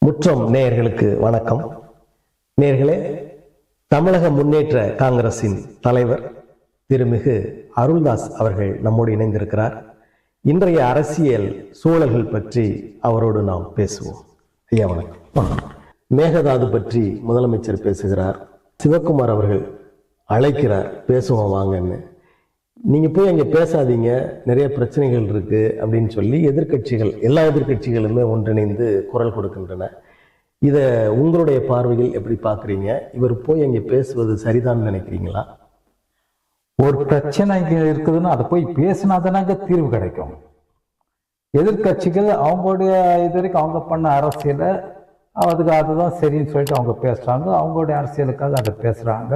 முற்றம் நேயர்களுக்கு வணக்கம். நேயர்களே, தமிழக முன்னேற்ற காங்கிரசின் தலைவர் திருமிகு அருள்தாஸ் அவர்கள் நம்மோடு இணைந்திருக்கிறார். இன்றைய அரசியல் சூழல்கள் பற்றி அவரோடு நாம் பேசுவோம். ஐயா வணக்கம். மேகதாது பற்றி முதலமைச்சர் பேசுகிறார். சிவகுமார் அவர்கள் அழைக்கிறார், பேசுவோம் வாங்கன்னு. நீங்க போய் அங்க பேசாதீங்க, நிறைய பிரச்சனைகள் இருக்கு அப்படின்னு சொல்லி எல்லா எதிர்கட்சிகளுமே ஒன்றிணைந்து குரல் கொடுக்கின்றன. இத உங்களுடைய பார்வையில் எப்படி பாக்குறீங்க? இவர் போய் அங்க பேசுவது சரிதான் நினைக்கிறீங்களா? ஒரு பிரச்சனை இருக்குதுன்னு அதை போய் பேசினாதானாங்க தீர்வு கிடைக்கும். எதிர்கட்சிகள் அவங்களுடைய இது வரைக்கும் அவங்க பண்ண அரசியலை அதுதான் சரின்னு சொல்லிட்டு அவங்க பேசுறாங்க. அவங்களுடைய அரசியலுக்காக அதை பேசுறாங்க.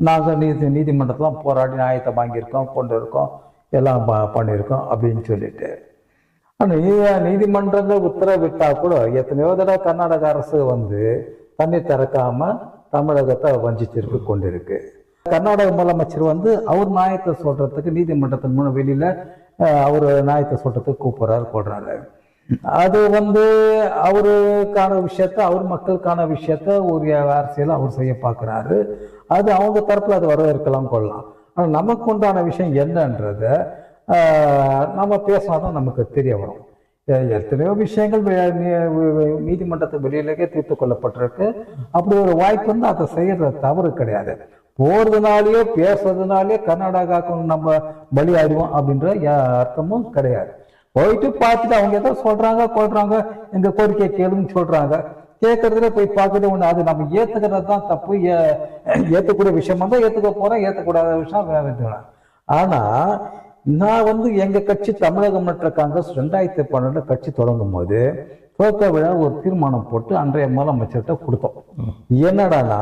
நாங்கள் நீதிமன்றத்தில் போராடி நியாயத்தை வாங்கியிருக்கோம், கொண்டு இருக்கோம், எல்லாம் பண்ணியிருக்கோம் அப்படின்னு சொல்லிட்டு. ஆனால் நீதிமன்றங்கள் உத்தரவிட்டா கூட எத்தனையோ தடவை கர்நாடக அரசு தண்ணி திறக்காம தமிழகத்தை வஞ்சிச்சிருக்கு கொண்டிருக்கு. கர்நாடக முதலமைச்சர் அவர் நியாயத்தை சொல்றதுக்கு நீதிமன்றத்தின் முன் வெளியில அவர் நியாயத்தை சொல்றதுக்கு கூப்பிடுறாரு, போடுறாரு. அது அவருக்கான விஷயத்த, அவர் மக்களுக்கான விஷயத்த ஒரு அரசியல் அவர் செய்ய பார்க்கிறாரு. அது அவங்க தரப்புல அது வரவேற்கலாம், கொள்ளலாம். ஆனால் நமக்கு உண்டான விஷயம் என்னன்றத நம்ம பேசினாதான் நமக்கு தெரிய வரும். எத்தனையோ விஷயங்கள் நீதிமன்றத்துக்கு வெளியிலேயே தீர்த்து கொள்ளப்பட்டிருக்கு. அப்படி ஒரு வாய்ப்பு அதை செய்யறது தவறு கிடையாது. போறதுனாலேயோ பேசுறதுனாலேயோ கர்நாடகாவுக்கு நம்ம பலி ஆயிடுவோம் அப்படின்ற அர்த்தமும் கிடையாது. போயிட்டு பார்த்துட்டு அவங்க ஏதோ சொல்றாங்க, கொள்றாங்க, எங்க கோரிக்கையை கேளுன்னு சொல்றாங்க. கேட்கறதுல போய் பார்க்கறது ஒண்ணு. அது நம்ம ஏத்துக்கிறது தான் தப்பு. ஏத்துக்கூடிய விஷயம் ஏத்துக்க போறோம், ஏத்துக்கூடாத விஷயம் வேற. ஆனா நான் எங்க கட்சி தமிழக முன்னேற்ற காங்கிரஸ் 2012 கட்சி தொடங்கும் போது துவக்க விழா ஒரு தீர்மானம் போட்டு அன்றைய முதலமைச்சர்கிட்ட கொடுத்தோம். என்னடானா,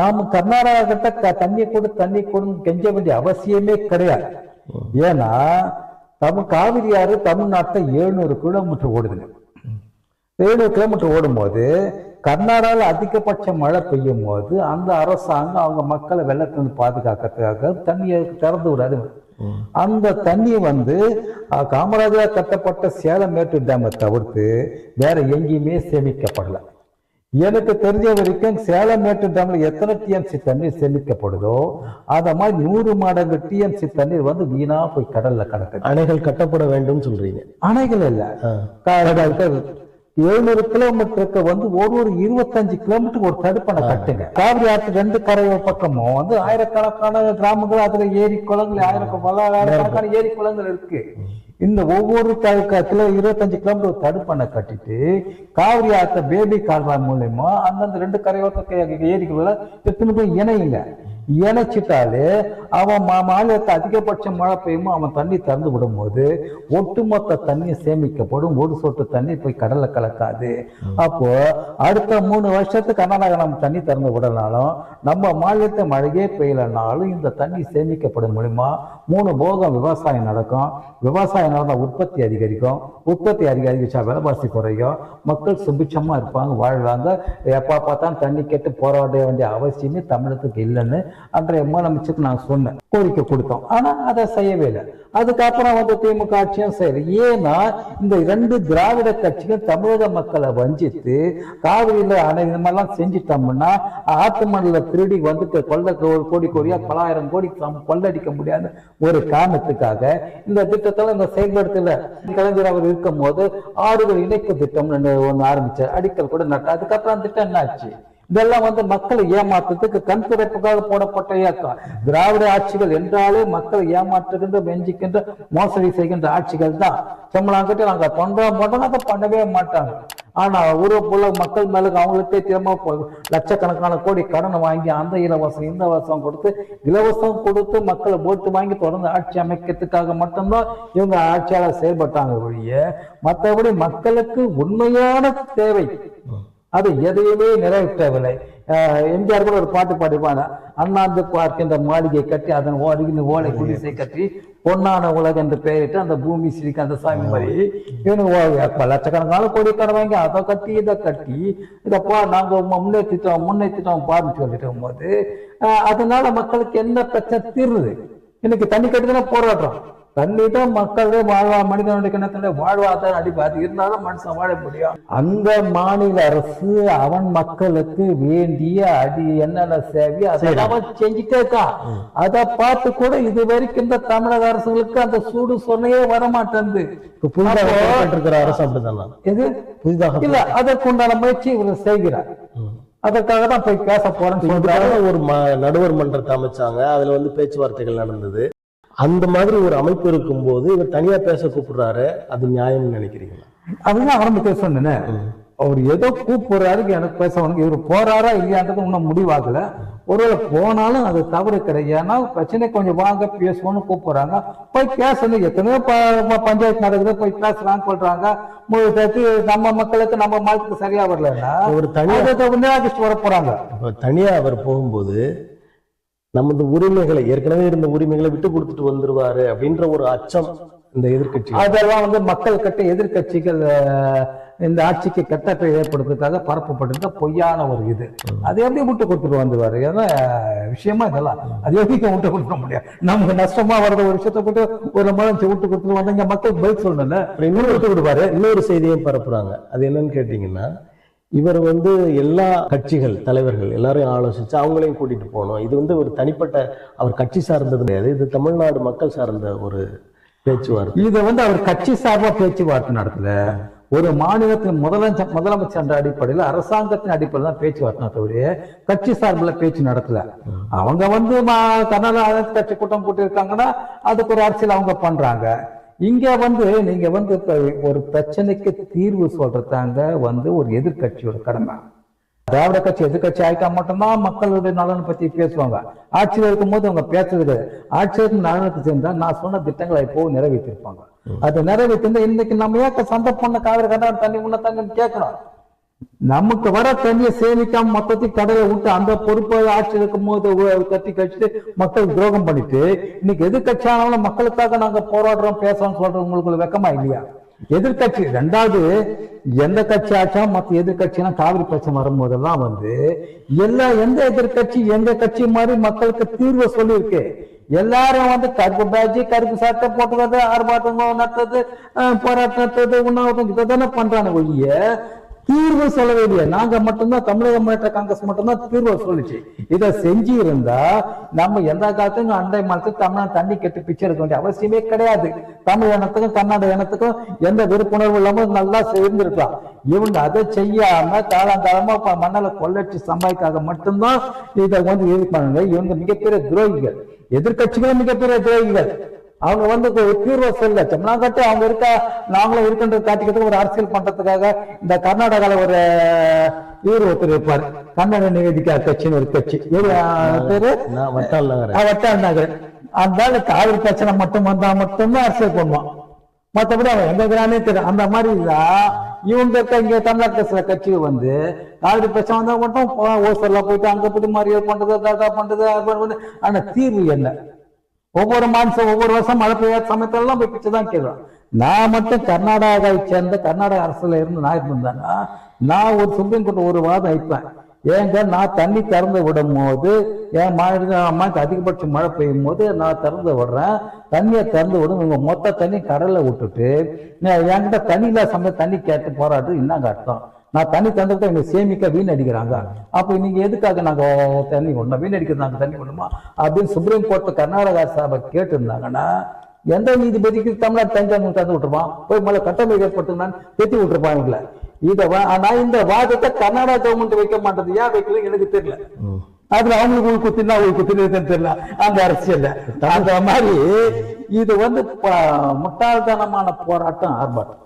நாம கர்நாடகா கிட்ட தண்ணி கொடுன்னு கெஞ்ச வேண்டிய அவசியமே கிடையாது. ஏன்னா காவிரி ஆறு தமிழ்நாட்டில் 700 கிலோமீட்டர் ஓடுது. 700 கிலோமீட்டர் ஓடும்போது கர்நாடகாவில் அதிகபட்ச மழை பெய்யும் போது அந்த அரசாங்கம் அவங்க மக்களை வெள்ளத்திலிருந்து பாதுகாக்கிறதுக்காக தண்ணியை திறந்து விடாது. அந்த தண்ணி காமராஜர் கட்டப்பட்ட சேலம் மேட்டூர் டேமை தவிர்த்து வேற எங்கேயுமே சேமிக்கப்படல. எனக்கு தெரிஞ்ச வரைக்கும் சேலம் மேட்டூர் டேம்ல எத்தனை டிஎம்சி தண்ணீர் சேமிக்கப்படுதோ அத மாதிரி 100 மடங்கு டிஎம்சி தண்ணீர் வீணா போய் கடல்ல கிடக்குது. அணைகள் கட்டப்பட வேண்டும் சொல்றீங்க? அணைகள் இல்ல, 700 கிலோமீட்டருக்கு ஒரு 25 கிலோமீட்டருக்கு ஒரு தடுப்பணை கட்டுங்க. காவிரி ஆற்று 2 கரை பக்கமும் ஆயிரக்கணக்கான கிராமங்கள், அதுல ஏரி குளங்கள், ஆயிரக்கணக்கான ஏரி குளங்கள் இருக்கு. இந்த ஒவ்வொரு 25 கிலோமீட்டர் தடுப்பணை கட்டிட்டு காவிரி ஆற்ற பேபி கால்வாய் மூலயமா அந்தந்த 2 கரையோட்ட ஏரிகளை எத்தனை போய் இணையுங்க. இணைச்சிட்டாலே அவன் மாநிலத்தை அதிகபட்ச மழை பெய்யுமோ அவன் தண்ணி திறந்து விடும் போது ஒட்டுமொத்த தண்ணி சேமிக்கப்படும். ஒரு சொட்டு தண்ணி போய் கடல்ல கலக்காது. அப்போ அடுத்த 3 வருஷத்துக்கு கர்நாடகா நம்ம தண்ணி திறந்து விடனாலும் நம்ம மாநிலத்தை மழையே பெய்யலனாலும் இந்த தண்ணி சேமிக்கப்படும் மூலியமா 3 போகம் விவசாயம் நடக்கும். விவசாயம் நடந்தா உற்பத்தி அதிகரிக்கும். உற்பத்தி அதிகரிச்சா விலைவாசி குறையும். மக்கள் சுபிட்சமா இருப்பாங்க, வாழ்வாங்க. எப்ப பார்த்தாலும் தண்ணி கேட்டு போராட வேண்டிய அவசியமே தமிழகத்துக்கு இல்லைன்னு அன்றைய முதலமைச்சருக்கு நான் சொன்னேன், கோரிக்கை கொடுத்தோம். ஆனா அதை செய்யவே இல்லை. அதுக்கப்புறம் திமுக ஆட்சியும் செய்யல. ஏன்னா இந்த 2 திராவிட கட்சிகள் தமிழக மக்களை வஞ்சித்து காவிரியில அணை இந்த மாதிரிலாம் செஞ்சுட்டோம்னா ஆத்து மணல திருடி கோடியா பலாயிரம் கோடி கொள்ளடிக்க முடியாத ஒரு காரணத்துக்காக இந்த திட்டத்துல இந்த செயல்படுத்தல. கலைஞர் அவர் இருக்கும் போது ஆறுகள் இணைப்பு திட்டம் ஒண்ணு ஆரம்பிச்சார், அடிக்கல் கூட நட்ட. அதுக்கப்புறம் அந்த திட்டம் என்ன ஆச்சு? இதெல்லாம் மக்களை ஏமாற்றத்துக்கு கண் துடைப்புக்காக போடப்பட்ட இயக்கம். திராவிட ஆட்சிகள் என்றாலே மக்களை ஏமாற்றுகின்ற, வெஞ்சிக்கின்ற, மோசடி செய்கின்ற ஆட்சிகள் தான். சம்பளம் நாங்க பண்றோம் அதை பண்ணவே மாட்டாங்க. ஆனா மக்கள் மேல அவங்களுக்கே திரும்ப லட்சக்கணக்கான கோடி கடன் வாங்கி அந்த இலவசம் இந்த இலவசம் கொடுத்து மக்களை ஓட்டு வாங்கி தொடர்ந்து ஆட்சி அமைக்கிறதுக்காக மட்டும்தான் இவங்க ஆட்சியாளர் செயல்பட்டாங்க ஒழிய மற்றபடி மக்களுக்கு உண்மையான தேவை அது எதையுமே நிறைவேற்றவில்லை. எம்ஜிஆர் கூட ஒரு பாட்டு பாடிப்பாங்க, அண்ணாந்து பார்க்கின்ற மாளிகை கட்டி அதன் ஓலை குடிசை கட்டி பொன்னான உலகம் என்று பெயரிட்டு அந்த பூமி சிரிக்க அந்த சாமி மாதிரி இவனுக்கு லட்சக்கணக்கான கோடி கடன் வாங்கி அதை கட்டி இதை கட்டி இதப்பா நாங்க முன்னேற்றிட்டோம் பாருன்னு சொல்லிட்டு போது அதனால மக்களுக்கு என்ன பிரச்சனை தீர்வுது? இன்னைக்கு தண்ணி கட்டிதானே போராடுறோம். தண்ணி தான் மக்களே மனிதனுடைய கிணத்துல வாழ்வாதாரம் அடிப்பா, அது இருந்தாலும் மனுஷன் வாழ முடியும். அந்த மாநில அரசு அவன் மக்களுக்கு வேண்டிய என்னென்ன சேவை அதெல்லாம் செஞ்சுட்டே இருக்கான். அதை பார்த்து கூட இது வரைக்கும் இந்த தமிழக அரசுகளுக்கு அந்த சூடு சொன்னையே வரமாட்டேங்குது. அரசு அப்படிதான் இது புதிதாக இல்ல, அதற்குண்டான முயற்சி இவர் செய்கிறார். அதற்காக தான் போய் பேச போறேன்னு சொல்றாரு. ஒரு நடுவர் மன்றத்தை அமைச்சாங்க, அதுல வந்து பேச்சுவார்த்தைகள் நடந்தது. அந்த மாதிரி ஒரு அமைப்பு இருக்கும் போது இவர் தனியா பேச கூப்பிடுறாரு, அது நியாயம்னு நினைக்கிறீங்களா? அதுதான் ஆரம்பத்தை சொன்னேன். அவர் ஏதோ கூப்பிடுறாரு, எனக்கு பேச இவர் போறாரா இல்லையான்றது இன்னும் முடிவாகல. ஒருவேளை போனாலும் அது தவறு கிடையாது. ஏன்னா பிரச்சனை கொஞ்சம் வாங்க பேசுவோம்னு கூப்பிடுறாங்க, போய் பேசணும். எத்தனையோ பஞ்சாயத்து நடக்குது, போய் பேசலாம்னு சொல்றாங்க. நம்ம மக்களுக்கு நம்ம மக்களுக்கு சரியா வரலன்னா ஒரு தனியாக வர போறாங்க. தனியா அவர் போகும்போது நமது உரிமைகளை, ஏற்கனவே இருந்த உரிமைகளை விட்டு கொடுத்துட்டு வந்துருவாரு அப்படின்ற ஒரு அச்சம் இந்த எதிர்கட்சி, அதெல்லாம் வந்து மக்கள் கிட்ட எதிர்கட்சிகள் இந்த ஆட்சிக்கு கெட்ட பெயர் ஏற்படுத்துறதுக்காக பரப்பப்பட்டிருந்த பொய்யான ஒரு இது. அது எப்படி விட்டு கொடுத்துட்டு வந்துருவாரு? ஏன்னா விஷயமா இதெல்லாம் அது எப்படி விட்டு கொடுக்க முடியாது? நமக்கு நஷ்டமா வர்ற ஒரு விஷயத்த போட்டு ஒரு மதம் விட்டு கொடுத்துட்டு வந்தா இங்க மக்கள் பதில் சொல்லணும்ல, இன்னொரு விட்டு கொடுப்பாரு. இன்னொரு செய்தியும் பரப்புறாங்க. அது என்னன்னு கேட்டீங்கன்னா, இவர் வந்து எல்லா கட்சிகள் தலைவர்கள் எல்லாரையும் ஆலோசிச்சு அவங்களையும் கூட்டிட்டு போனோம். இது வந்து ஒரு தனிப்பட்ட அவர் கட்சி சார்ந்தது கிடையாது, இது தமிழ்நாடு மக்கள் சார்ந்த ஒரு பேச்சுவார்த்தை. இதை வந்து அவர் கட்சி சார்பா பேச்சுவார்த்தை நடத்தல, ஒரு மாநிலத்தின் முதலமைச்சர் என்ற அடிப்படையில் அரசாங்கத்தின் அடிப்படையில் தான் பேச்சுவார்த்தை நடத்தக்கூடிய கட்சி சார்பில் பேச்சு நடத்தல. அவங்க வந்து கர்நாடகா கட்சி கூட்டம் போட்டு இருக்காங்கன்னா அதுக்கு ஒரு அரசியல் அவங்க பண்றாங்க. இங்க வந்து நீங்க வந்து ஒரு பிரச்சனைக்கு தீர்வு சொல்றதாங்க வந்து ஒரு எதிர்கட்சியோட கடமை. திராவிட கட்சி எதிர்கட்சி ஆயிட்டா மட்டும்தான் மக்களுடைய நலனை பத்தி பேசுவாங்க. ஆட்சியில் இருக்கும் போது அவங்க பேசுறது ஆட்சியருக்கு நலனுக்கு சேர்ந்தா நான் சொன்ன திட்டங்களை இப்போ நிறைவேற்றிருப்பாங்க. அது நிறைவேற்றிருந்தா இன்னைக்கு நம்ம ஏக்க சண்டை பண்ண காவிரி கர்நாடக தண்ணி உள்ள தண்ணின்னு கேட்கணும். நமக்கு வர தண்ணியை சேமிக்காம மொத்தத்தையும் கடலை விட்டு அந்த பொறுப்பை ஆட்சி இருக்கும் போது கட்டி கழிச்சுட்டு மக்கள் துரோகம் பண்ணிட்டு இன்னைக்கு எதிர்கட்சி ஆனாலும் மக்களுக்காக நாங்க போராடுறோம் பேசுறோம் சொல்றோம். உங்களுக்கு வெக்கமா இல்லையா? எதிர்கட்சி ரெண்டாவது எந்த கட்சி ஆச்சாலும் மற்ற எதிர்கட்சினா காவிரி பிரச்சனை வரும்போதெல்லாம் வந்து எந்த எதிர்கட்சி எங்க கட்சி மாதிரி மக்களுக்கு தீர்வை சொல்லியிருக்கு. எல்லாரும் வந்து கருப்பு பேட்ஜி கருப்பு சட்டை போட்டுக்கிறது, ஆர்ப்பாட்டம் நடத்துறது, போராட்டம் நடத்துறது, உண்ணாவிரதம் இதை தானே பண்றாங்க ஒழிய தீர்வு சொல்லவே இல்லையா? நாங்க மட்டும்தான் தமிழக முன்னேற்ற காங்கிரஸ் மட்டும்தான் தீர்வு சொல்லிச்சு. இதை செஞ்சு இருந்தா நம்ம எந்த காலத்துக்கும் அண்டை மாநிலத்துக்கு தமிழ்நாடு தண்ணி கட்டி பிச்சை எடுக்க வேண்டிய அவசியமே கிடையாது. தமிழ் இனத்துக்கும் கர்நாடக இனத்துக்கும் எந்த விருப்புணர்வு இல்லாம நல்லா சேர்ந்திருக்கலாம். இவங்க அதை செய்யாம காலங்காலமா மண்ணல கொள்ளச்சி சம்பாதிக்காக மட்டும்தான் இதை வந்து இது பண்ணுங்க. இவங்க மிகப்பெரிய துரோகிகள், எதிர்கட்சிகளும் மிகப்பெரிய துரோகிகள். அவங்க வந்து தீர்வை சொல்ல தமிழ்நாட்டு அவங்க நாங்களும் இருக்கின்றது காட்டிக்கிறதுக்கு ஒரு அரசியல் பண்றதுக்காக இந்த கர்நாடகால ஒரு இவர் ஒருத்தர் இருப்பார், கன்னட நிவேதிக்கா கட்சின்னு ஒரு கட்சி பேரு வட்டாள் நகர். அந்த காவிரி பிரச்சனை மட்டும் வந்தா மட்டும்தான் அரசியல் பண்ணுவான், மற்றபடி அவன் எங்க கிராமே தெரியும். அந்த மாதிரி இவங்க இருக்க இங்க தமிழ்நாட்டு சில கட்சிகள் வந்து காவிரி பிரச்சனை வந்தா மட்டும் ஓசர்ல போயிட்டு அங்க போயிட்டு மறியல் பண்றது தாத்தா பண்றது. ஆனா தீர்வு என்ன? ஒவ்வொரு மாதம் ஒவ்வொரு வருஷம் மழை பெய்யாத சமயத்திலாம் போய் பிச்சைதான் கேட்கலாம். நான் மட்டும் கர்நாடகாவை சேர்ந்த கர்நாடக அரசுல இருந்து நான் இருந்தேன்னா நான் ஒரு சுப்ரீம் கோர்ட் ஒரு வாதம் வைப்பேன். ஏங்க நான் தண்ணி திறந்து விடும் போது என் அம்மாவுக்கு அதிகபட்ச மழை பெய்யும் போது நான் திறந்து விடுறேன், தண்ணியை திறந்து விடும், இவங்க மொத்த தண்ணி கடல்ல விட்டுட்டு என்கிட்ட தண்ணி இல்லாத சமயம் தண்ணி கேட்டு போராடு என்னங்க அர்த்தம்? நான் தண்ணி தந்துட்டு எங்க சேமிக்க வீணடிக்கிறாங்க. அப்ப நீங்க எதுக்காக நாங்க தண்ணி கொண்டோம் வீணடிக்கிறது, நாங்க தண்ணி கொண்டுமா அப்படின்னு சுப்ரீம் கோர்ட் கர்நாடகா சபை கேட்டு இருந்தாங்கன்னா எந்த நீதிபதிக்கு தமிழ்நாடு தஞ்சாவூர் தந்து விட்டுருப்பான், போய் மேல கட்டமைப்பு ஏற்படுத்தினான்னு பெத்தி விட்டுருப்பான் இவங்கள. ஆனா இந்த வாதத்தை கர்நாடகா கவர்மெண்ட் வைக்க மாட்டேது. ஏன் வைக்கல எனக்கு தெரியல. அதுல அவங்களுக்கு குத்தினா குத்தினு தெரியல அந்த அரசியல்ல. அந்த மாதிரி இது வந்து முட்டாள்தனமான போராட்டம், ஆர்ப்பாட்டம்.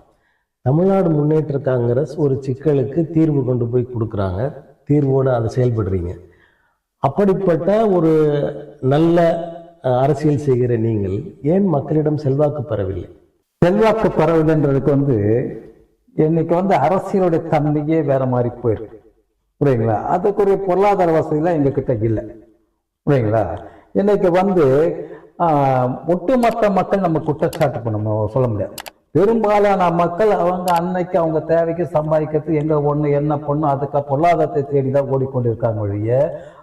தமிழ்நாடு முன்னேற்ற காங்கிரஸ் ஒரு சிக்கலுக்கு தீர்வு கொண்டு போய் கொடுக்குறாங்க, தீர்வோடு அதை செயல்படுறீங்க. அப்படிப்பட்ட ஒரு நல்ல அரசியல் செய்கிற நீங்கள் ஏன் மக்களிடம் செல்வாக்கு பெறவில்லை? செல்வாக்கு பெறவில்லைன்றதுக்கு வந்து இன்னைக்கு வந்து அரசியலுடைய தன்மையே வேற மாதிரி போயிருக்கு, புரியுங்களா? அதுக்குரிய பொருளாதார வசதிலாம் எங்க கிட்ட இல்லை, புரியுங்களா? இன்னைக்கு வந்து ஒட்டுமொத்த மக்கள் நம்ம குற்றச்சாட்டு பண்ண சொல்ல முடியாது. பெரும்பாலான மக்கள் அவங்க அன்னைக்கு அவங்க தேவைக்கு சம்பாதிக்கிறது எங்க ஒண்ணு என்ன பொண்ணு அதுக்கு பொருளாதாரத்தை தேடிதான் ஓடிக்கொண்டிருக்காங்க ஒழிய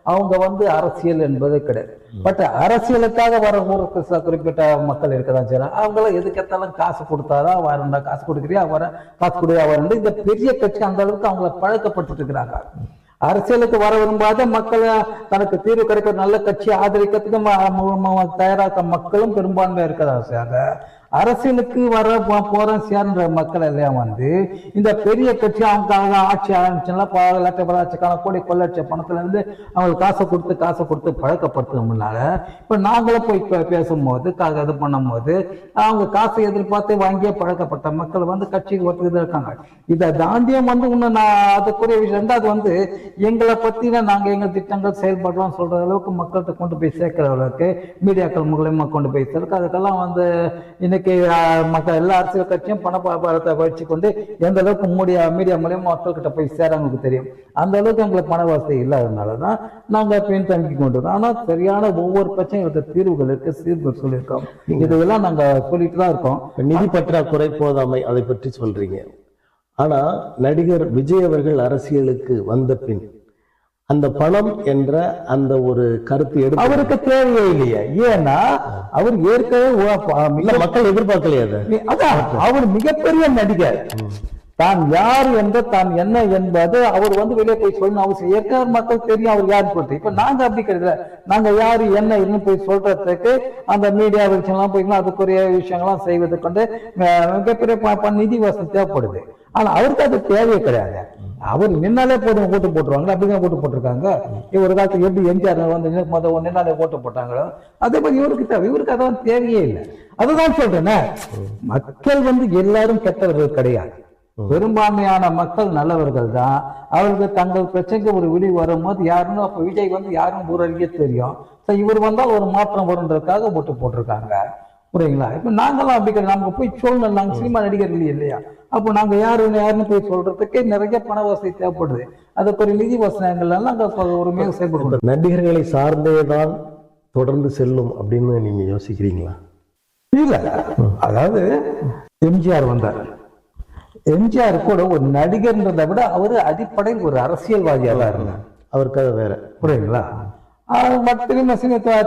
அவங்க வந்து அரசியல் என்பது கிடையாது. பட் அரசியலுக்காக வர ஒரு குறிப்பிட்ட மக்கள் இருக்கதான் செய்யலாம். அவங்களாம் எதுக்கெத்தாலும் காசு கொடுத்தாதான் வரண்டா, காசு கொடுக்குறியா வர, காசு கொடுயா வரண்டு. இந்த பெரிய கட்சி அந்த அளவுக்கு அவங்கள பழக்கப்படுத்திட்டு இருக்கிறாங்க. அரசியலுக்கு வர விரும்பாத மக்கள், தனக்கு தீர்வு கிடைக்க நல்ல கட்சி ஆதரிக்கிறதுக்கு தயாராக மக்களும் பெரும்பான்மையா இருக்கதா அரசியலுக்கு வர போறேன் சேர்ன்ற மக்கள் எல்லாம் வந்து இந்த பெரிய கட்சி அவங்க ஆட்சி ஆரம்பிச்சுன்னா லட்சக்கணக்கான கோடி கொள்ளட்ச பணத்துல இருந்து அவங்களுக்கு காசை கொடுத்து பழக்கப்படுத்துறதுனால இப்ப நாங்களும் போய் பேசும்போது இது பண்ணும் போது அவங்க காசை எதிர்பார்த்து வாங்கியே பழக்கப்பட்ட மக்கள் வந்து கட்சிக்கு ஒருத்தர் இருக்காங்க. இதை தாண்டியம் வந்து இன்னும் நான் அதுக்குரிய விஷயம் ரெண்டாவது வந்து எங்களை பத்தின நாங்க எங்க திட்டங்கள் செயல்படுறோம் சொல்ற அளவுக்கு மக்கள்கிட்ட கொண்டு போய் சேர்க்கிற அளவுக்கு மீடியாக்கள் மூலமா கொண்டு போய் சேர்க்க அதுக்கெல்லாம் வந்து இன்னைக்கு மக்கள் எல்லா அரசியல் கட்சியும் பணத்தை வச்சு கொண்டு எந்த அளவுக்கு மீடியா மூலியமா மக்கள்கிட்ட போய் சேர அவங்களுக்கு தெரியும். அந்த அளவுக்கு எங்களுக்கு பண வசதி இல்லாததுனாலதான் நாங்க பின்தங்கி கொண்டு வரோம். ஆனா சரியான ஒவ்வொரு பிரச்சனைகளுக்கு தீர்வுகள் இருக்கு, சீர்கள் சொல்லியிருக்கோம். இதெல்லாம் நாங்க சொல்லிட்டு தான் இருக்கோம். நிதி பற்றாக்குறை போதாமை அதை பற்றி சொல்றீங்க. ஆனா நடிகர் விஜய் அவர்கள் அரசியலுக்கு வந்த பின் அந்த பணம் என்ற அந்த ஒரு கருத்து அவருக்கு தேவையே இல்லையா? ஏன்னா அவர் ஏற்கனவே மக்கள் எதிர்பார்க்கலையா? அதான் அவர் மிகப்பெரிய நடிகர். தான் யார் என்ற தான் என்ன என்பது அவர் வந்து வெளியே போய் சொல்லணும் அவசியம். ஏற்கனவே மக்கள் தெரியும் அவர் யாரு போட்டு. இப்ப நாங்க அப்படி கிடையாது. நாங்க யாரு என்ன இன்னும் போய் சொல்றதுக்கு அந்த மீடியா விஷயம்லாம் போய்க்கலாம் அதுக்குரிய விஷயங்கள்லாம் செய்வதை கொண்டு மிகப்பெரிய நிதி வசதி தேவைப்படுது. ஆனா அவருக்கு அது தேவையே கிடையாது. அவர் நின்னாலே போதும் ஓட்டு போட்டுருவாங்க. அப்படிதான் ஓட்டு போட்டிருக்காங்க. ஒரு காலத்துக்கு எப்படி எம்ஜிஆர் வந்து நின்னாலே ஓட்டு போட்டாங்களோ அதே மாதிரி இவருக்கு தேவை. இவருக்கு அதான் தேவையே இல்லை. அதுதான் சொல்றேன், மக்கள் வந்து எல்லாரும் கெட்டவர்கள் கிடையாது. பெரும்பான்மையான மக்கள் நல்லவர்கள் தான். அவருக்கு தங்கள் பிரச்சனைக்கு ஒரு விழி வரும்போது யாருன்னு அப்ப விஜய் வந்து யாரும் ஊரறிய தெரியும். இவர் வந்தால் ஒரு மாற்றம் வருன்றதுக்காக ஓட்டு போட்டிருக்காங்க. புரியுங்களா? இப்ப நாங்கெல்லாம் அப்படி கிடையாது. நமக்கு போய் சொல்லணும். நாங்க சினிமா நடிகர்கள் இல்லையா? அப்போ நாங்க யாருன்னு போய் சொல்றதுக்கே நிறைய பண வசதி தேவைப்படுது. அதுக்கு ஒரு நிதி வசனங்கள் எல்லாம் ஒரு மேல் செயல்படுறது. நடிகர்களை சார்ந்தேதான் தொடர்ந்து செல்லும் அப்படின்னு நீங்க யோசிக்கிறீங்களா? இல்ல, அதாவது எம்ஜிஆர் வந்தார். எம்ஜிஆர் கூட ஒரு நடிகர்ன்றதை விட அவரு அடிப்படையில் ஒரு அரசியல்வாதியா தான் இருந்தார். அவருக்காக வேற. புரியுங்களா? மட்டும்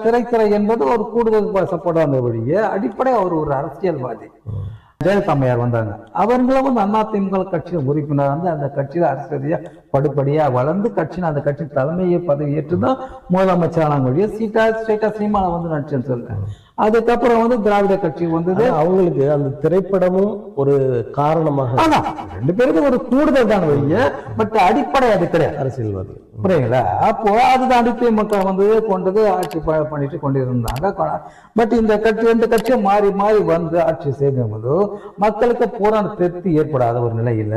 திரைத்துறை என்பது ஒரு கூடுதல் சப்போர்ட் வந்த வழியே அடிப்படை அவர் ஒரு அரசியல்வாதி. ஜெயலலிதாமையார் வந்தாங்க. அவங்களும் வந்து அதிமுக கட்சியில் உறுப்பினர் வந்து அந்த கட்சியில அரசியலியா படிப்படியா வளர்ந்து கட்சியின் அந்த கட்சி தலைமையை பதவி ஏற்றுதான் முதலமைச்சரான வழியே ஸ்ட்ரைட்டா சினிமாவை வந்து நடிச்சேன்னு சொல்ல. அதுக்கப்புறம் வந்து திராவிட கட்சி வந்தது. அவங்களுக்கு அந்த திரைப்படமும் ஒரு காரணமாக. ஆனா ரெண்டு பேருக்கும் ஒரு கூடுதல் தான் வழிய, பட் அடிப்படை அது கிடையாது அரசியல்வாதி. புரியுங்களா? அப்போ அதுதான் அடிப்படை மக்கள் வந்து கொண்டது ஆட்சி பண்ணிட்டு கொண்டிருந்தாங்க. பட் இந்த கட்சி ரெண்டு கட்சியும் மாறி மாறி வந்து ஆட்சி செய்யும் போது மக்களுக்கு பூரான திருப்தி ஏற்படாத ஒரு நிலையில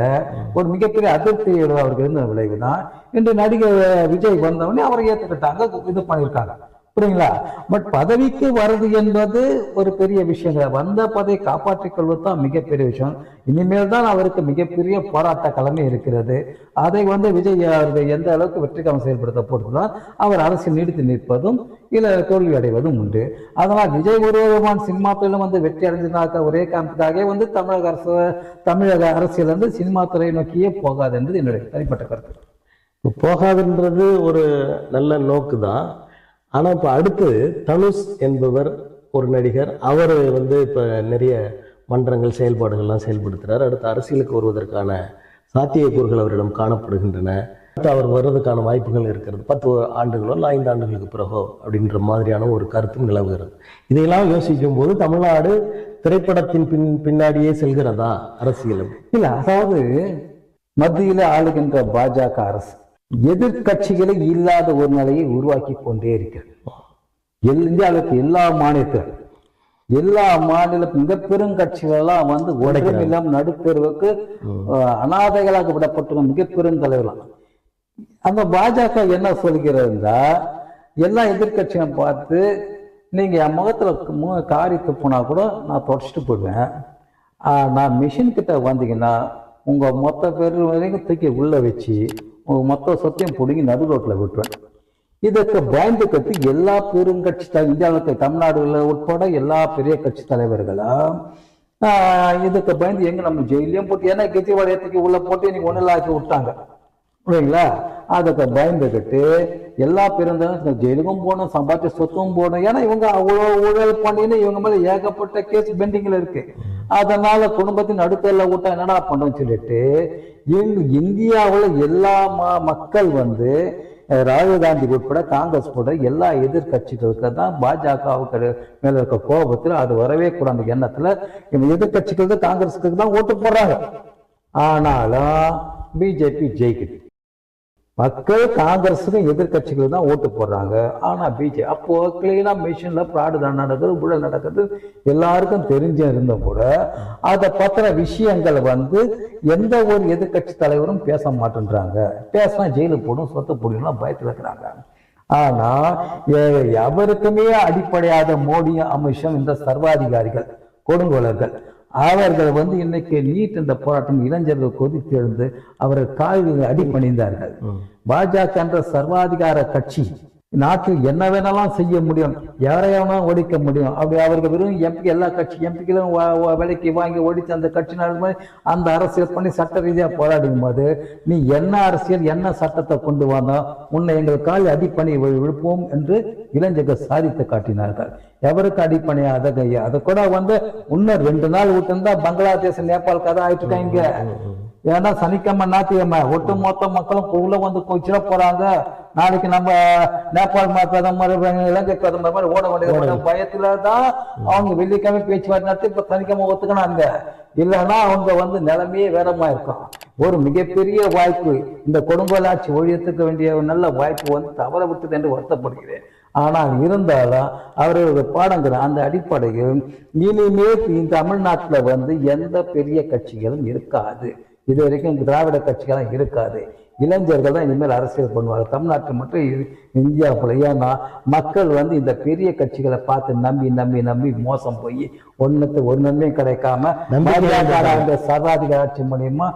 ஒரு மிகப்பெரிய அதிருப்தியோட அவருக்கு இருந்த விளைவுதான் இன்று நடிகர் விஜய் வந்தவொடனே அவரை ஏற்றுக்கிட்டாங்க, இது பண்ணியிருக்காங்க. புரியுங்களா? பட் பதவிக்கு வருது என்பது ஒரு பெரிய விஷயம். வந்த பதவியை காப்பாற்றிக் கொள்வது தான் மிகப்பெரிய விஷயம். இனிமேல் தான் அவருக்கு மிகப்பெரிய போராட்ட களமே இருக்கிறது. அதை வந்து விஜய் எந்த அளவுக்கு வெற்றிக்காம செயல்படுத்த பொறுத்துதான் அவர் அரசியல் நீடித்து நிற்பதும் இல்ல தோல்வி அடைவதும் உண்டு. அதனால் விஜய் ஒரு விதமான சினிமா துறையிலும் வந்து வெற்றி அடைஞ்சதாக ஒரே காரணத்துக்காக வந்து தமிழக அரசியல் வந்து சினிமா துறையை நோக்கியே போகாது என்பது என்னுடைய தனிப்பட்ட கருத்து. போகாதுன்றது ஒரு நல்ல நோக்கு தான். ஆனா இப்ப அடுத்து தனுஷ் என்பவர் ஒரு நடிகர். அவர் வந்து இப்ப நிறைய மன்றங்கள் செயல்பாடுகள்லாம் செயல்படுத்துறாரு. அடுத்து அரசியலுக்கு வருவதற்கான சாத்தியக்கூறுகள் அவரிடம் காணப்படுகின்றன. அவர் வர்றதுக்கான வாய்ப்புகள் இருக்கிறது. 10 ஆண்டுகளோ இல்லை 5 ஆண்டுகளுக்கு பிறகோ அப்படின்ற மாதிரியான ஒரு கருத்தும் நிலவுகிறது. இதையெல்லாம் யோசிக்கும் போது தமிழ்நாடு திரைப்படத்தின் பின்னாடியே செல்கிறதா அரசியல்? இல்ல, அதாவது மத்தியில ஆளுகின்ற பாஜக அரசு எதிர்கட்சிகளை இல்லாத ஒரு நிலையை உருவாக்கி கொண்டே இருக்கிறது. இந்தியாவுக்கு எல்லா மாநில மிக பெரும் கட்சிகள் எல்லாம் வந்து உடைக்கம் நடுத்தருவுக்கு அனாதைகளாக விடப்பட்ட மிக பெரும் தலைவர்கள். அந்த பாஜக என்ன சொல்கிறதா, எல்லா எதிர்கட்சியும் பார்த்து நீங்க என் முகத்துல காரி துப்புனா கூட நான் தொடச்சிட்டு போயிடுவேன். நான் மிஷின் கிட்ட வந்தீங்கன்னா உங்க மொத்த பேர் வரைக்கும் தூக்கி உள்ள வச்சு உங்க மொத்த சொத்தையும் பிடிங்கி நடு ரோட்ல விட்டுவேன். இதற்கு பயந்து கட்டி எல்லா பெருங்கட்சி இந்தியாவுக்கு தமிழ்நாடுல உட்பட எல்லா பெரிய கட்சி தலைவர்களும் இதுக்கு பயந்து எங்க நம்ம ஜெயிலையும் போட்டு, ஏன்னா கெஜ்ரிவால் ஏற்றுக்கு உள்ள போட்டு இன்னைக்கு ஒன்றில் ஆக்கி விட்டாங்க. புரியுங்களா? அதுக்கு பயந்துக்கிட்டு எல்லா பேரும் ஜெயிலுக்கும் போகணும், சம்பாதிச்ச சொத்தும் போகணும். ஏன்னா இவங்க அவ்வளோ ஊழல் பண்ணின்னு இவங்க மேல ஏகப்பட்ட கேஸ் பெண்டிங்ல இருக்கு. அதனால குடும்பத்தின் நடுத்தல விட்டா என்னடா பண்றோம்னு சொல்லிட்டு இந்தியாவில் எல்லா மக்கள் ராகுல் காந்தி உட்பட காங்கிரஸ் போட எல்லா எதிர்கட்சிகளுக்கு தான் பாஜகவுக்கு மேல இருக்க கோபத்துல அது வரவே கூட அந்த எண்ணத்துல எதிர்கட்சிகள் காங்கிரஸுக்கு தான் ஓட்டு போடுறாங்க. ஆனாலும் பிஜேபி ஜெயிக்குது. மக்கள் காங்கிரஸுக்கும் எதிர்கட்சிகள் தான் ஓட்டு போடுறாங்க. ஆனா பிஜேபி அப்போ கிளீனா மிஷின்ல ஃப்ராடு தான் நடக்குது, ஊழல் நடக்குது, எல்லாருக்கும் தெரிஞ்ச இருந்த கூட அதை பத்தின விஷயங்கள் எந்த ஒரு எதிர்கட்சி தலைவரும் பேச மாட்டேன்றாங்க. பேசினா ஜெயிலுக்கு போடும், சொத்து போடணும் பயத்தில் இருக்கிறாங்க. ஆனா எவருக்குமே அடிப்படையாத மோடியும் அமித்ஷா இந்த சர்வாதிகாரிகள் கொடுங்கோலர்கள் அவர்கள் இன்னைக்கு நீட் என்ற போராட்டம் இளைஞர்கள் கொதித்து எழுந்து அவர்கள் காலில் அடிபணிந்தார்கள். பாஜக என்ற சர்வாதிகார கட்சி நாட்டில் என்ன வேணாலும் செய்ய முடியும், யாரையானா ஒழிக்க முடியும். அப்படி அவர்கள் வெறும் எம்பி எல்லா கட்சி எம்பிக்களும் விலைக்கு வாங்கி ஒழித்து அந்த கட்சி அந்த அரசியல் பண்ணி சட்ட ரீதியா போராடும் போது நீ என்ன அரசியல் என்ன சட்டத்தை கொண்டு வந்தோம், உன்னை எங்கள் கால் அடிப்பணி விழுப்போம் என்று இளைஞர்கள் சாதித்து காட்டினார்கள். எவருக்கு அடிப்பணியா அதை கூட இன்னும் 2 நாள் விட்டுருந்தா பங்களாதேஷ் நேபாள் கதை ஆயிட்டு இருக்காங்க. ஏன்னா சனிக்கிழமை ஞாயிற்றுக்கிழமை ஒட்டு மொத்த மக்களும் உள்ள கொச்சிட போறாங்க. நாளைக்கு நம்ம நேபாள் பிரதமர் இலங்கை பிரதமர் மாதிரி ஓட வேண்டிய பயத்துலதான் அவங்க வெள்ளிக்கிழமை பேச்சுவார்த்தை நடத்தி இப்ப சனிக்கிழமை ஒத்துக்கினாங்க. இல்லைன்னா அவங்க நிலைமையே வேறமா இருக்கும். ஒரு மிகப்பெரிய வாய்ப்பு இந்த கொடுங்கோலாட்சி ஒழியத்துக்கு வேண்டிய ஒரு நல்ல வாய்ப்பு தவற விட்டது என்று வருத்தப்படுகிறேன். ஆனால் இருந்தாலும் அவர்களுடைய பாடங்கிற அந்த அடிப்படையில் இனிமேல் தமிழ்நாட்டில் எந்த பெரிய கட்சிகளும் இருக்காது. இது வரைக்கும் திராவிட கட்சிகளும் இருக்காது. இளைஞர்கள் தான் இனிமேல் அரசியல் பண்ணுவாங்க தமிழ்நாட்டில் மட்டும் இந்தியா போல. ஏன்னா மக்கள் இந்த பெரிய கட்சிகளை பார்த்து நம்பி மோசம் போய் ஒரு நன்மையும் கிடைக்காம அந்த சர்வாதிகார ஆட்சி மூலியமா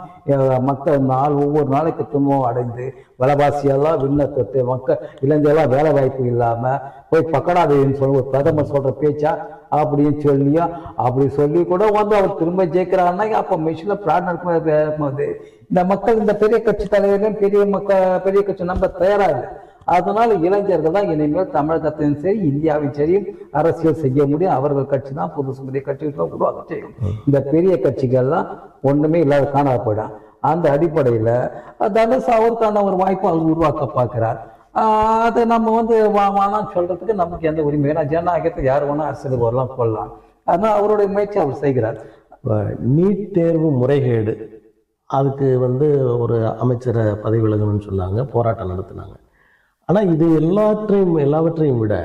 மக்கள் ஒவ்வொரு நாளைக்கு துன்பம் அடைந்து விலைவாசியெல்லாம் விண்ணப்பத்து மக்கள் இளைஞர்கள்லாம் வேலை வாய்ப்பு இல்லாம போய் பக்கடாதேன்னு சொல்லி ஒரு பிரதமர் சொல்ற பேச்சா அப்படின்னு சொல்லியும் அப்படி சொல்லி கூட அவர் திரும்ப ஜெயிக்கிறாருன்னா அப்ப மிஷின்ல பிராட் நடக்கும்போது இந்த மக்கள் இந்த பெரிய கட்சி தலைவர்களும் பெரிய கட்சி நம்ப தயாரா இல்லை. அதனால இளைஞர்கள் தான் இனிமேல் தமிழகத்திலும் சரி இந்தியாவிலும் சரி அரசியல் செய்ய முடியும். அவர்கள் கட்சி தான் புதுசு புதிய கட்சிகளை உருவாக்க செய்யும். இந்த பெரிய கட்சிகள்லாம் ஒண்ணுமே இல்லாத காண போயிடும். அந்த அடிப்படையில தனுஷ் அவருக்கான ஒரு வாய்ப்பு அவர் உருவாக்க பார்க்கிறார். அதை நம்ம வேணாம்னு சொல்றதுக்கு நமக்கு எந்த உரிமை. ஏன்னா ஜனநாயகத்தை யார் வேணா அரசியலுக்கு வரலாம் கொள்ளலாம். அதனால அவருடைய முயற்சி அவர் செய்கிறார். நீட் தேர்வு முறைகேடு அதுக்கு ஒரு அமைச்சரை பதவி விலகணும்னு சொன்னாங்க, போராட்டம் நடத்தினாங்க. ஆனால் இது எல்லாவற்றையும் விட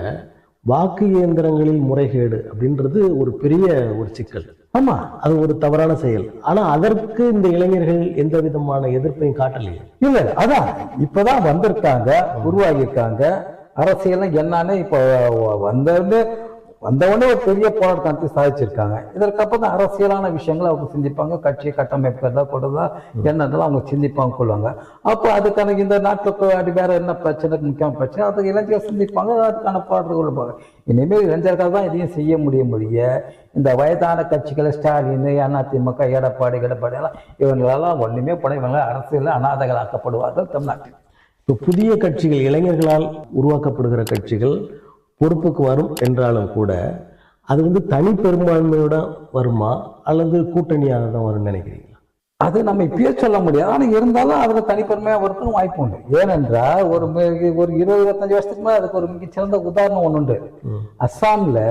வாக்கு இயந்திரங்களில் முறைகேடு அப்படின்றது ஒரு பெரிய ஒரு சிக்கல். ஆமா, அது ஒரு தவறான செயல். ஆனா அதற்கு இந்த இளைஞர்கள் எந்த விதமான எதிர்ப்பையும் காட்டலையே. இல்ல, அதான் இப்பதான் வந்திருக்காங்க, உருவாகி இருக்காங்க. அரசியல் என்னன்னு இப்ப வந்தவொடனே ஒரு பெரிய போராட்டத்தை சாதிச்சிருக்காங்க. இதற்கப்புறம் தான் அரசியலான விஷயங்களை அவங்க சிந்திப்பாங்க. கட்சியை கட்டமைக்கிறதா கொடுதா என்னதெல்லாம் அவங்க சிந்திப்பாங்க கொள்வாங்க. அப்போ அதுக்கான இந்த நாட்டுக்கு அது வேற என்ன பிரச்சனை, முக்கியமான பிரச்சனை, அதுக்கு இளைஞர்கள் சிந்திப்பாங்க. அதுக்கான போராட்டங்கள் கொள்வாங்க. இனிமேல் இளைஞர்கள் தான் இதையும் செய்ய முடிய இந்த வயதான கட்சிகளை ஸ்டாலின், அதிமுக, எடப்பாடி எல்லாம் இவங்களெல்லாம் ஒண்ணுமே பண்ண இவங்க அரசியல் அநாதைகள் ஆக்கப்படுவார்கள் தமிழ்நாட்டில். இப்போ புதிய கட்சிகள் இளைஞர்களால் உருவாக்கப்படுகிற கட்சிகள் பொறுப்புக்கு வரும் என்றாலும் கூட அது தனி பெரும்பான்மையோட வருமா அல்லது கூட்டணியாக தான் வரும்னு நினைக்கிறீங்களா? அது நம்ம இப்பயே சொல்ல முடியாது. ஆனால் இருந்தாலும் அதுக்கு தனிப்பெருமையாக வரதுக்கும் வாய்ப்பு உண்டு. ஏனென்றால் ஒரு 20-25 வருஷத்துக்கு மேலே அதுக்கு ஒரு மிகச்சிறந்த உதாரணம் ஒன்று உண்டு. அஸ்ஸாம்ல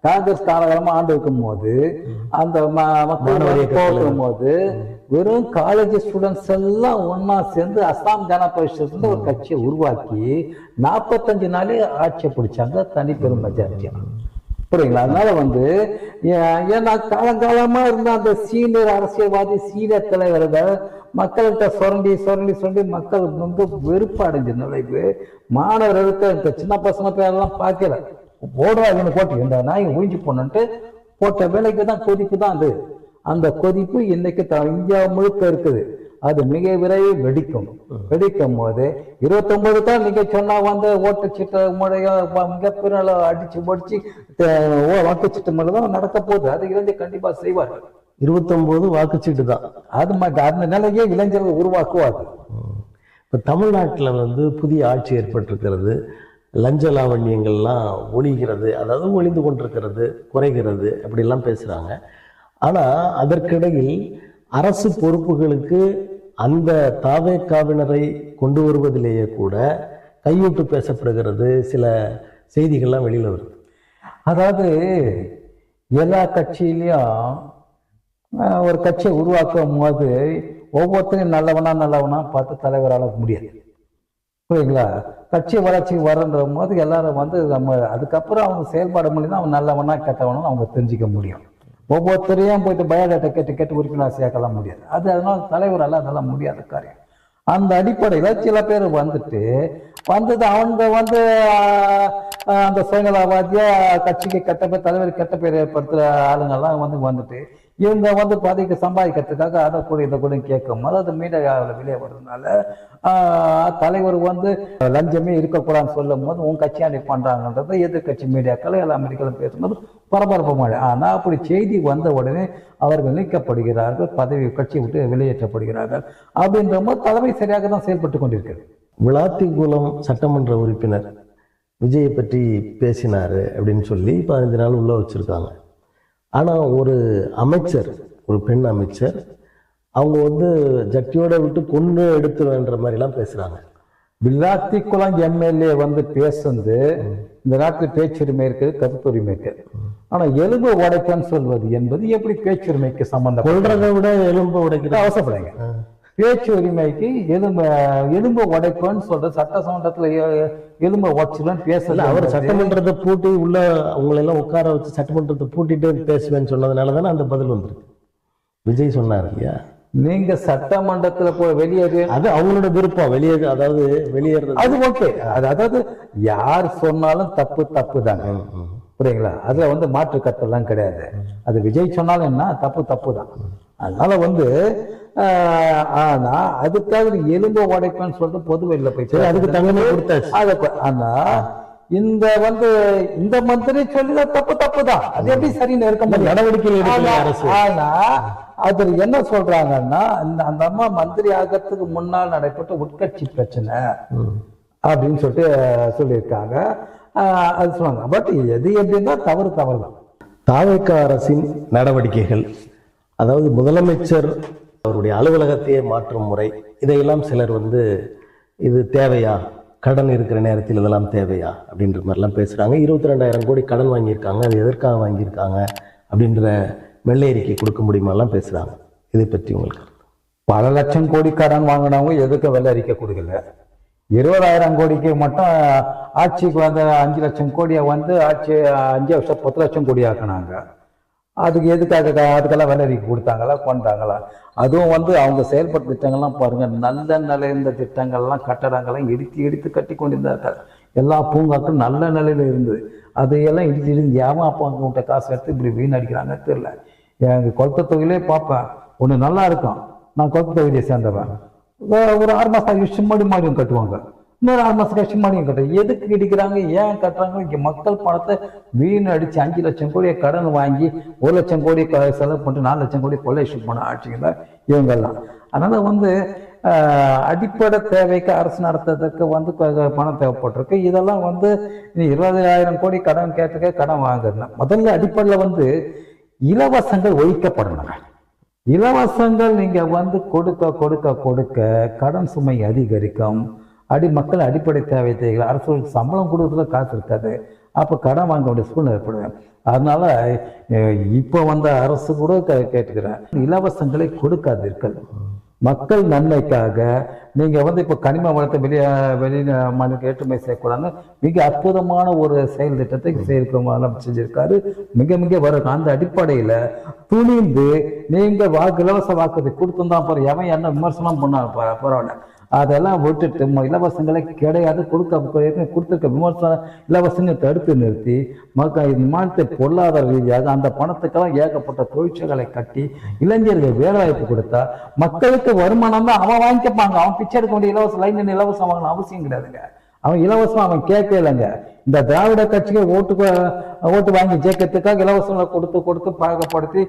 காங்கிரஸ் காலகாலமா ஆண்டு இருக்கும் போது அந்த மக்கள் போகும் போது வெறும் காலேஜ் ஸ்டூடெண்ட்ஸ் எல்லாம் ஒன்னா சேர்ந்து அஸ்ஸாம் ஜன பரிஷத் ஒரு கட்சியை உருவாக்கி 45 நாளே ஆட்சியை பிடிச்சாங்க தனி பெரும் மெஜாரிட்டியா. புரியுங்களா? அதனால ஏன்னா காலங்காலமா இருந்த அந்த சீனியர் அரசியல்வாதி சீனியர் தலைவர்கள் மக்கள்கிட்ட சுரண்டி மக்கள் வெறுப்பு அடைஞ்சிருந்த மாணவர்களுக்கு இந்த சின்ன பசங்க பேரெல்லாம் பார்க்கல போடுறாங்க போட்டு இந்த நாய் ஒழிஞ்சு போனன்ட்டு போட்ட வேலைக்கு தான் கொதிப்பு தான் அது. அந்த கொதிப்பு இன்னைக்கு இந்தியா முழுக்க இருக்குது. அது மிக விரைவில் வெடிக்கும் போது 29 தான் நீங்க சொன்னா ஓட்டுச்சீட்டு முறைய மிகப்பெரிய அடிச்சு முடிச்சு வாக்குச்சீட்டு முறை தான் நடக்க போகுது. அது இளைஞர் கண்டிப்பா செய்வார்கள். 29 வாக்குச்சீட்டு தான். அது அந்த நிலையே இளைஞர்கள் உருவாக்குவார்கள். இப்போ தமிழ்நாட்டில் வந்து புதிய ஆட்சி ஏற்பட்டிருக்கிறது, லஞ்ச லாவண்யங்கள்லாம் ஒழிகிறது, அதாவது ஒழிந்து கொண்டிருக்கிறது, குறைகிறது அப்படிலாம் பேசுகிறாங்க. ஆனால் அதற்கிடையில் அரசு பொறுப்புகளுக்கு அந்த தாவேக்காவினரை கொண்டு வருவதிலேயே கூட கையூட்டு பேசப்படுகிறது, சில செய்திகள்லாம் வெளியில் வருது. அதாவது எல்லா கட்சியிலையும் ஒரு கட்சியை உருவாக்கும் போது ஒவ்வொருத்தரையும் நல்லவனா பார்த்து தலைவரால முடியாது. புரியுங்களா? கட்சி வளர்ச்சிக்கு வரன்ற போது எல்லாரும் வந்து நம்ம அதுக்கப்புறம் அவங்க செயல்பாடு மூலியம் தான் அவன் நல்லவனா கெட்டவனும் அவங்க தெரிஞ்சுக்க முடியும். ஒவ்வொருத்தரையும் போயிட்டு பயோடேட்டா கேட்டு உறுப்பினர் சேர்க்கலாம் முடியாது. அதனால தலைவரால் அதெல்லாம் முடியாத காரியம். அந்த அடிப்படையில் சில பேர் வந்தது அவங்க வந்து அந்த சுயநலவாதிய கட்சிக்கு கெட்ட பேர், தலைவர் கெட்ட பேர் ஏற்படுத்துகிற ஆளுங்கள்லாம் வந்துட்டு இவங்க வந்து பதவிக்கு சம்பாதிக்கிறதுக்காக அதை கூட இதை கூட கேட்கும் போது அது மீடியாவில் வெளியே வர்றதுனால தலைவர் வந்து லஞ்சமே இருக்கக்கூடாதுன்னு சொல்லும் போது உன் கட்சியாண்டி பண்றாங்கன்றதை எதிர்கட்சி மீடியாக்கள் எல்லா அமெரிக்காலும் பேசும்போது பரபரப்பு மழை. ஆனால் அப்படி செய்தி வந்த உடனே அவர்கள் நீக்கப்படுகிறார்கள், பதவி கட்சியை விட்டு வெளியேற்றப்படுகிறார்கள். அப்படின்ற போது தலைமை சரியாக தான் செயல்பட்டு கொண்டிருக்கிறது. விளாத்திக்குளம் சட்டமன்ற உறுப்பினர் விஜயை பற்றி பேசினார் அப்படின்னு சொல்லி 15 நாள் உள்ள வச்சுருக்காங்க. ஆனால் ஒரு அமைச்சர், ஒரு பெண் அமைச்சர், அவங்க வந்து ஜட்டியோட விட்டு கொண்டு எடுத்துருவேன்ற மாதிரிலாம் பேசுகிறாங்க. விளாத்திக்குளம் எம்எல்ஏ வந்து பேசுறது இந்த நாட்டில் பேச்சுரிமை இருக்குது, கருத்துரிமை இருக்குது. ஆனால் எலும்பு உடைப்பன்னு சொல்வது என்பது எப்படி பேச்சுரிமைக்கு சம்பந்தம்? கொள்றதை விட எலும்பு உடைக்கிறது அவசரப்படுங்க. பேச்சு உரிமைக்கு எலும்பு உடைப்புன்னு சொல்ற சட்டமன்றத்துல எலும்பை உடைச்சுதான் பேசல. அவர் சட்டமன்றத்தை பூட்டி உள்ள அவங்களெல்லாம் உட்கார வச்சு சட்டமன்றத்தை பூட்டிட்டு பேசுவேன்னு சொன்னதுனால தானே அந்த பதில் வந்துருக்கு. விஜய் சொன்னார் இல்லையா, நீங்க சட்டமன்றத்துல போய் வெளியேறு, அது அவங்களோட விருப்பம். வெளியேறு, அதாவது வெளியேறது அது ஓகே. அதாவது யார் சொன்னாலும் தப்பு தாங்க. புரியுங்களா? அதுல வந்து மாற்று கருத்தெல்லாம் கிடையாது. அது விஜய் சொன்னாலும் என்ன தப்பு தான். அதனால வந்து ஆனா அதுக்காக எலும்பு உடைப்பேன்னு சொல்லிட்டு பொது வெளியில போய் அதுக்கு தங்கமே கொடுத்தாச்சு. ஆனா இந்த மந்திரி சொல்லிதான் தப்பு தான். அது எப்படி சரின்னு இருக்க முடியும்? நடவடிக்கை. ஆனா அதுல என்ன சொல்றாங்கன்னா, அந்த அம்மா மந்திரி ஆகிறதுக்கு முன்னால் நடைபெற்ற உட்கட்சி பிரச்சனை அப்படின்னு சொல்லியிருக்காங்க. அது சொன்னாங்க. பட் எது எப்படின்னா தவறு தான். தாவேக்கா அரசின் நடவடிக்கைகள், அதாவது முதலமைச்சர் அவருடைய அலுவலகத்தையே மாற்றும் முறை, இதையெல்லாம் சிலர் வந்து இது தேவையா, கடன் இருக்கிற நேரத்தில் இதெல்லாம் தேவையா அப்படின்ற மாதிரிலாம் பேசுகிறாங்க. 22,000 கோடி கடன் வாங்கியிருக்காங்க, அது எதற்காக வாங்கியிருக்காங்க அப்படின்ற வெள்ளை அறிக்கை கொடுக்க முடியுமாலாம் பேசுகிறாங்க. இதை பற்றி உங்களுக்கு? பல லட்சம் கோடி கடன் வாங்கினவங்க எதுக்கு வெள்ளை அறிக்கை கொடுக்கல? 20,000 கோடிக்கு மட்டும் ஆட்சிக்கு வந்து 5 லட்சம் கோடியை வந்து ஆட்சி 5 வருஷம் 10 லட்சம் கோடி ஆக்கினாங்க. அதுக்கு எதுக்காக அதுக்கெல்லாம் வெள்ளை அறிக்கை கொடுத்தாங்களா, கொண்டாங்களா? அதுவும் வந்து அவங்க செயல்பட்ட திட்டங்கள்லாம் பாருங்க, நல்ல நிலைந்த திட்டங்கள்லாம் கட்டடங்கள்லாம் இடித்து கட்டி கொண்டிருந்தார்கள். எல்லா பூங்காக்களும் நல்ல நிலையில இருந்தது. அதையெல்லாம் இடித்து ஏமா அப்போ அவங்க காசு எடுத்து இப்படி வீணடிக்கிறாங்க தெரியல. எங்கள் கொளத்த தொகையிலே பார்ப்பேன், ஒன்று நல்லா இருக்கும். நான் கொளத்த தொகுதியை சேர்ந்தவன். ஒரு 6 மாதம் சிம்மாடி மாடியும் கட்டுவாங்க, இன்னொரு 6 மாதம் கட்சி மாடியும் கட்டுறாங்க. எதுக்கு இடிக்கிறாங்க, ஏன் கட்டுறாங்க? இங்கே மக்கள் பணத்தை வீண் அடித்து 5 லட்சம் கோடியை கடன் வாங்கி 1 லட்சம் கோடி செலவு பண்ணிட்டு 4 லட்சம் கோடி கொள்ளைஷன் பண்ண ஆட்சிங்க இவங்கெல்லாம். அதனால வந்து அடிப்படை தேவைக்கு அரசு நடத்துறதுக்கு வந்து பணம் தேவைப்பட்டிருக்கு. இதெல்லாம் வந்து 20,000 கோடி கடன் கேட்டுக்க கடன் வாங்குறேன். முதல்ல அடிப்படையில் வந்து இலவசங்கள் ஒழிக்கப்படணும். இலவசங்கள் நீங்க வந்து கொடுக்க கடன் சுமை அதிகரிக்கும். மக்கள் அடிப்படை தேவை தேவைகள், அரசுக்கு சம்பளம் கொடுக்கறதுல காசு இருக்காது, அப்போ கடன் வாங்க வேண்டிய சூழ்நிலை ஏற்படுவேன். அதனால இப்போ வந்த அரசு கூட கேட்டுக்கிறேன், இலவசங்களை கொடுக்காதீர்கள். மக்கள் நன்மைக்காக நீங்க வந்து இப்போ கனிம வளத்தை வெளி மாநிலத்துக்கு ஏற்றுமதி செய்யக்கூடாதுன்னு மிக அற்புதமான ஒரு செயல் திட்டத்தை செஞ்சிருக்காரு. மிக வரும். அந்த அடிப்படையில துணிந்து நீங்க இலவச வாக்குறுதி கொடுத்துதான் போற எவன் என்ன விமர்சனம் பண்ணாங்க பரவாயில்ல, அதெல்லாம் விட்டுட்டு இலவசங்களை கிடையாது கொடுத்துருக்க விமர்சன இலவசங்களை தடுத்து நிறுத்தி மாநிலத்தை பொருளாதார ரீதியாக அந்த பணத்துக்கெல்லாம் ஏகப்பட்ட தொழிற்சாலைகளை கட்டி இளைஞர்கள் வேலைவாய்ப்பு கொடுத்தா மக்களுக்கு வருமானம் தான் அவன் வாங்கிக்கப்பாங்க. அவன் பிச்சை எடுக்க வேண்டிய இலவச லைன் இலவசம் வாங்கணும் அவசியம் கிடையாதுங்க. அவன் இலவசம் அவன் கேட்கலைங்க. இந்த திராவிட கட்சிக்கு ஓட்டு வாங்கி ஜெயிக்கிறதுக்காக இலவசங்களை கொடுத்து பாகப்படுத்தி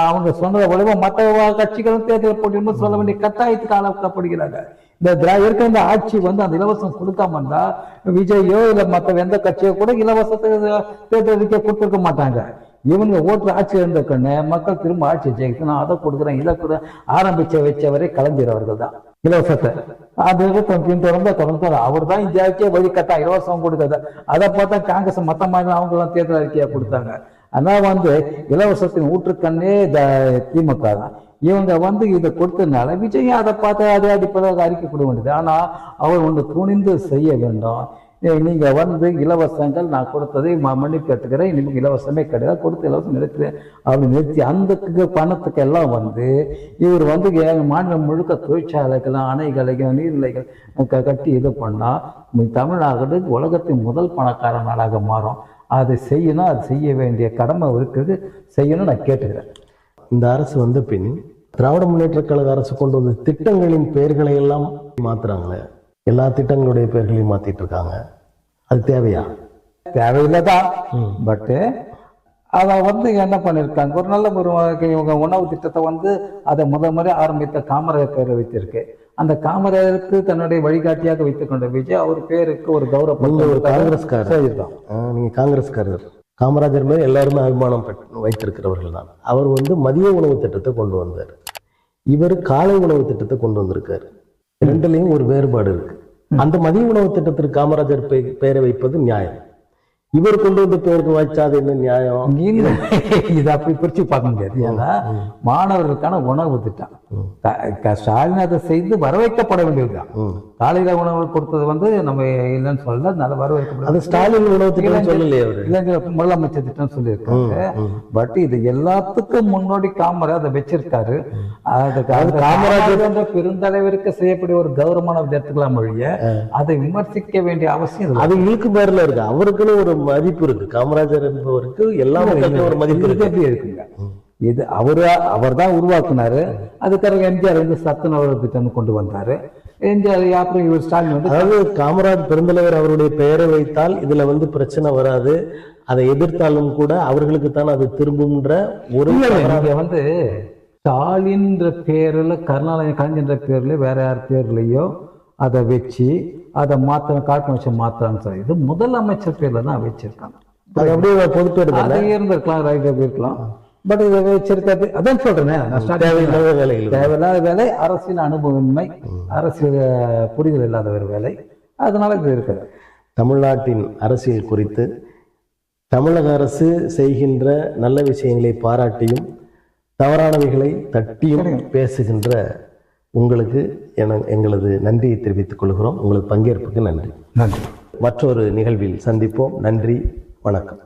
அவங்க சொன்னதை விளைவ மற்ற கட்சிகளும் தேர்தல் போட்டியும் சொல்ல வேண்டிய கட்டாயத்துக்கு ஆளாக்கப்படுகிறாங்க. இருக்க இந்த ஆட்சி வந்து அந்த இலவசம் கொடுக்காம இருந்தா விஜயோ இல்ல மற்ற எந்த கட்சியோ கூட இலவசத்துக்கு தேர்தலிக்க கொடுத்துருக்க மாட்டாங்க. இவங்க ஓட்டு ஆட்சி இருந்தக்கண்ணே மக்கள் திரும்ப ஆட்சி ஜெயிக்கணும், நான் அதை கொடுக்குறேன் இதை கூட வச்சவரை கலைஞர் அவர்கள் தான் இலவசத்தை அது தொடர்ந்து அவர் தான் இந்தியாவுக்கே வழிகட்டா இலவசம் கொடுக்குறது. அதை பார்த்தா காங்கிரஸ் மத்த மாநிலம் அவங்க எல்லாம் தேர்தல் அறிக்கையா கொடுத்தாங்க. ஆனா வந்து இலவசத்தின் ஊற்றுக்கண்ணே திமுக தான். இவங்க வந்து இதை கொடுத்ததுனால விஜய் அதை பார்த்து அதே அடிப்படையாக அறிக்கை கொடுக்க வேண்டியது. ஆனா அவர் ஒன்று துணிந்து செய்ய வேண்டும். நீங்க வந்து இலவசங்கள் நான் கொடுத்ததை மன்னிப்பு கேட்டுக்கிறேன், இனிமேல் இலவசமே கிடையாது, கொடுத்த இலவசம் நிறுத்துறேன் அப்படி நிறுத்தி அந்த பணத்துக்கு எல்லாம் வந்து இவர் வந்து மாநிலம் முழுக்க தொழிற்சாலைகள் அணைகளையும் நீர்நிலைகள் கட்டி இது பண்ணா தமிழ்நாடு உலகத்தின் முதல் பணக்கார நாடாக மாறும். அதை செய்யணும், அது செய்ய வேண்டிய கடமை இருக்குது, செய்யணும் நான் கேட்டுக்கிறேன். இந்த அரசு வந்த பின் திராவிட முன்னேற்ற கழக அரசு கொண்டு வந்த திட்டங்களின் பெயர்களை எல்லாம் மாத்துறாங்களே, எல்லா திட்டங்களுடைய பெயர்களையும் மாத்திட்டு இருக்காங்க. அது தேவையா? தேவையில்லைதான். பட்டு அதை வந்து என்ன பண்ணிருக்காங்க, ஒரு நல்ல ஒரு உணவு திட்டத்தை வந்து அதை முறை ஆரம்பித்த காமராஜர் பேரை வைத்திருக்கு. அந்த காமராஜருக்கு தன்னுடைய வழிகாட்டியாக வைத்துக் கொண்ட விஜய் அவர் பேருக்கு ஒரு கௌரவம். ஒரு காங்கிரஸ்காரர், நீங்க காங்கிரஸ்காரர். காமராஜர் மேல் எல்லாருமே அபிமானம் வைத்திருக்கிறவர்கள் தான். அவர் வந்து மதிய உணவு திட்டத்தை கொண்டு வந்தார், இவர் காலை உணவு திட்டத்தை கொண்டு வந்திருக்காரு. ரெண்டுலையும் ஒரு வேறுபாடு இருக்கு. அந்த மதிய உணவு திட்டத்திற்கு காமராஜர் பெயரை வைப்பது நியாயம், இவர் கொண்டு வந்து பேருக்கு வச்சாது என்ன நியாயம்? இது அப்படி பிரிச்சு பார்க்க முடியாது. ஏன்னா மாணவர்களுக்கான உணவு திட்டம் ஸ்டாலின் அதை செய்து வரவேற்கப்பட வேண்டியதுதான். காலையில உணவு கொடுத்தது வந்து நம்ம இல்லைன்னு சொல்லல, நல்ல வரவேற்கப்பட ஸ்டாலின் உணவு திட்டம் சொல்லலையே, இளைஞர் முதலமைச்சர் திட்டம் சொல்லியிருக்காங்க. பட் இது எல்லாத்துக்கும் முன்னோடி காமராஜர் அதை வச்சிருக்காரு. காமராஜர் என்ற பெருந்தலைவருக்கு செய்யக்கூடிய ஒரு கௌரவமான எடுத்துக்கலாம் மொழிய அதை விமர்சிக்க வேண்டிய அவசியம் அது இழுக்கு பேர்ல இருக்கு. அவருக்குன்னு ஒரு மதிப்பு இருக்கு. காமராஜர் என்பவருக்கு எல்லாமே ஒரு மதிப்பு இருக்குங்க. இது அவர் தான் உருவாக்குனாரு. அதுக்காக எம்ஜிஆர் வந்து சத்துணவு திட்டம் கொண்டு வந்தாரு. எம்ஜிஆர் அப்புறம் இவர் ஸ்டாலின் வந்து, அதாவது காமராஜ் பெருந்தலைவர் அவருடைய பெயரை வைத்தால் இதுல வந்து பிரச்சனை வராது, அதை எதிர்த்தாலும் கூட அவர்களுக்கு தான் அது திரும்பும்ன்ற ஒரு வந்து ஸ்டாலின் பேர்ல கலைஞர் பேர்ல வேற யார் பேர்லயோ அதை வச்சு அதை கார்பரேஷன் மாத்திரான்னு சொல்லி இது முதலமைச்சர் பேர்ல தான் வச்சிருக்காங்க. அது அப்படியே பொது பேர் இருந்திருக்கலாம், இருக்கலாம். பட் இதை வச்சிருக்காது. அதான் சொல்றேன், தேவையில்லாத வேலை, அரசியல் அனுபவமின்மை, அரசியல் புரிதல் இல்லாத ஒரு வேலை, அதனால இது இருக்குது. தமிழ்நாட்டின் அரசியல் குறித்து தமிழக அரசு செய்கின்ற நல்ல விஷயங்களை பாராட்டியும் தவறானவைகளை தட்டியும் பேசுகின்ற உங்களுக்கு எங்களது நன்றியை தெரிவித்துக் கொள்கிறோம். உங்களது பங்கேற்புக்கு நன்றி. நன்றி. மற்றொரு நிகழ்வில் சந்திப்போம். நன்றி, வணக்கம்.